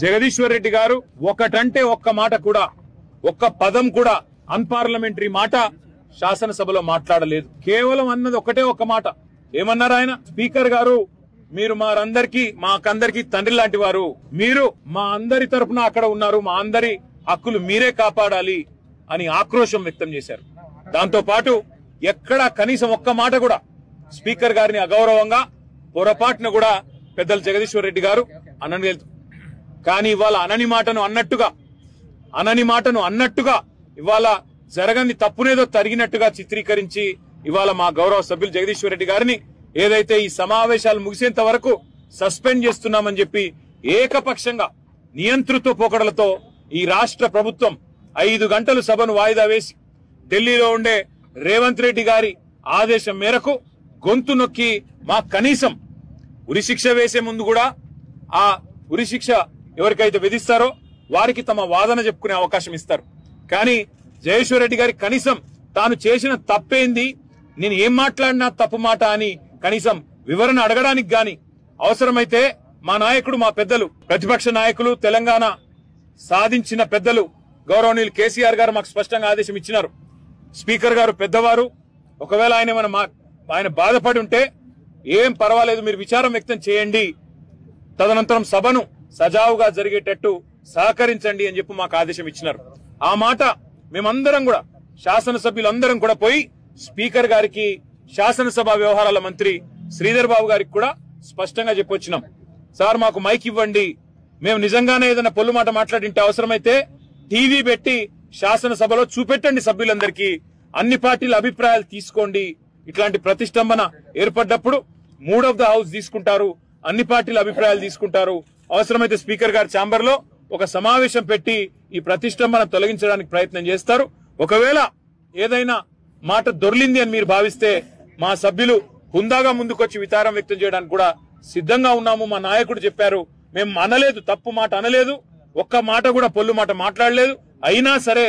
జగదీశ్వర్ రెడ్డి గారు ఒకటంటే ఒక్క మాట కూడా, ఒక్క పదం కూడా అన్పార్లమెంటరీ మాట శాసనసభలో మాట్లాడలేదు. కేవలం అన్నది ఒకటే ఒక్క మాట. ఏమన్నారు ఆయన? స్పీకర్ గారు, మీరు మాకందరికి తండ్రి లాంటి వారు, మీరు మా అందరి తరపున అక్కడ ఉన్నారు, మా అందరి హక్కులు మీరే కాపాడాలి అని ఆక్రోశం వ్యక్తం చేశారు. దాంతో పాటు ఎక్కడా కనీసం ఒక్క మాట కూడా స్పీకర్ గారిని అగౌరవంగా పొరపాటున కూడా పెద్దలు జగదీశ్వర్ రెడ్డి గారు అనలేదు. కానీ ఇవాళ అనని మాటను అన్నట్టుగా ఇవాళ జరగని తప్పునేదో తరిగినట్టుగా చిత్రీకరించి ఇవాళ మా గౌరవ సభ్యులు జగదీశ్వర్ రెడ్డి గారిని ఏదైతే ఈ సమావేశాలు ముగిసేంత వరకు సస్పెండ్ చేస్తున్నామని చెప్పి ఏకపక్షంగా నియంతృత్వ పోకడలతో ఈ రాష్ట్ర ప్రభుత్వం 5 గంటలు సభను వాయిదా వేసి ఢిల్లీలో ఉండే రేవంత్ రెడ్డి గారి ఆదేశం మేరకు గొంతు నొక్కి మా కనీసం ఉరిశిక్ష వేసే ముందు కూడా ఆ ఉరిశిక్ష ఎవరికైతే విధిస్తారో వారికి తమ వాదన చెప్పుకునే అవకాశం ఇస్తారు. కానీ జగదీశ్వర్ రెడ్డి గారి కనీసం తాను చేసిన తప్పేంది, నేను ఏం మాట్లాడినా తప్పు మాట అని కనీసం వివరణ అడగడానికి గాని, అవసరమైతే మా నాయకుడు, మా పెద్దలు, ప్రతిపక్ష నాయకులు, తెలంగాణ సాధించిన పెద్దలు గౌరవనీయులు కేసీఆర్ గారు మాకు స్పష్టంగా ఆదేశం ఇచ్చినారు. స్పీకర్ గారు పెద్దవారు, ఒకవేళ ఆయన బాధపడి ఉంటే ఏం పర్వాలేదు, మీరు విచారం వ్యక్తం చేయండి, తదనంతరం సభను సజావుగా జరిగేటట్టు సహకరించండి అని చెప్పి మాకు ఆదేశం ఇచ్చినారు. ఆ మాట మేమందరం కూడా, శాసనసభ్యులందరం కూడా పోయి స్పీకర్ గారికి, శాసనసభ వ్యవహారాల మంత్రి శ్రీధర్ బాబు గారికి కూడా స్పష్టంగా చెప్పొచ్చినాం. సార్, మాకు మైక్ ఇవ్వండి, మేము నిజంగానే ఏదైనా పొల్లు మాట మాట్లాడింటే అవసరమైతే టీవీ పెట్టి శాసనసభలో చూపెట్టండి సభ్యులందరికీ, అన్ని పార్టీల అభిప్రాయాలు తీసుకోండి. ఇట్లాంటి ప్రతిష్టంభన ఏర్పడ్డప్పుడు మూడ్ ఆఫ్ ద హౌస్ తీసుకుంటారు, అన్ని పార్టీల అభిప్రాయాలు తీసుకుంటారు. అవసరమైతే స్పీకర్ గారి ఛాంబర్ లో ఒక సమావేశం పెట్టి ఈ ప్రతిష్టంభన తొలగించడానికి ప్రయత్నం చేస్తారు. ఒకవేళ ఏదైనా మాట దొర్లింది అని మీరు భావిస్తే మా సభ్యులు హుందాగా ముందుకొచ్చి విచారం వ్యక్తం చేయడానికి కూడా సిద్ధంగా ఉన్నాము. మా నాయకుడు చెప్పారు, మేము అనలేదు, తప్పు మాట అనలేదు, ఒక్క మాట కూడా పొల్లు మాట మాట్లాడలేదు. అయినా సరే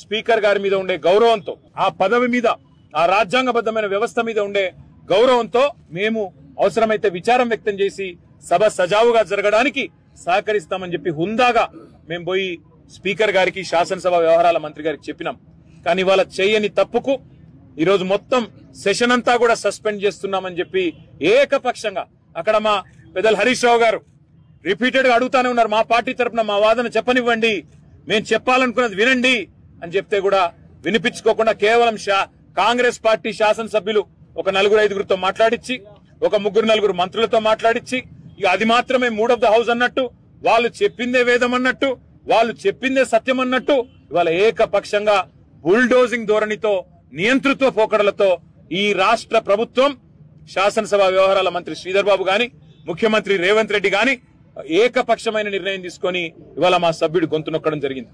స్పీకర్ గారి మీద ఉండే గౌరవంతో, ఆ పదవి మీద, ఆ రాజ్యాంగబద్ధమైన వ్యవస్థ మీద ఉండే గౌరవంతో మేము అవసరమైతే విచారం వ్యక్తం చేసి సభ సజావుగా జరగడానికి సహకరిస్తామని చెప్పి హుందాగా మేము పోయి స్పీకర్ గారికి, శాసనసభ వ్యవహారాల మంత్రి గారికి చెప్పినాం. కానీ ఇవాళ చేయని తప్పుకు ఈరోజు మొత్తం సెషన్ అంతా కూడా సస్పెండ్ చేస్తున్నామని చెప్పి ఏకపక్షంగా అక్కడ మా పెద్దలు హరీష్ రావు గారు రిపీటెడ్ గా అడుగుతానే ఉన్నారు, మా పార్టీ తరఫున మా వాదన చెప్పనివ్వండి, మేము చెప్పాలనుకున్నది వినండి అని చెప్తే కూడా వినిపించుకోకుండా కేవలం కాంగ్రెస్ పార్టీ శాసనసభ్యులు ఒక 4-5 మాట్లాడించి, ఒక 3-4 మంత్రులతో మాట్లాడించి, ఇక అది మాత్రమే మూడ్ ఆఫ్ ద హౌస్ అన్నట్టు, వాళ్ళు చెప్పిందే వేదం అన్నట్టు, వాళ్ళు చెప్పిందే సత్యం అన్నట్టు ఇవాళ ఏకపక్షంగా బుల్డోజింగ్ ధోరణితో, నియంతృత్వ పోకడలతో ఈ రాష్ట్ర ప్రభుత్వం, శాసనసభ వ్యవహారాల మంత్రి శ్రీధర్ బాబు గాని, ముఖ్యమంత్రి రేవంత్ రెడ్డి గాని ఏకపక్షమైన నిర్ణయం తీసుకొని ఇవాళ మా సభ్యుడు గొంతు నొక్కడం జరిగింది.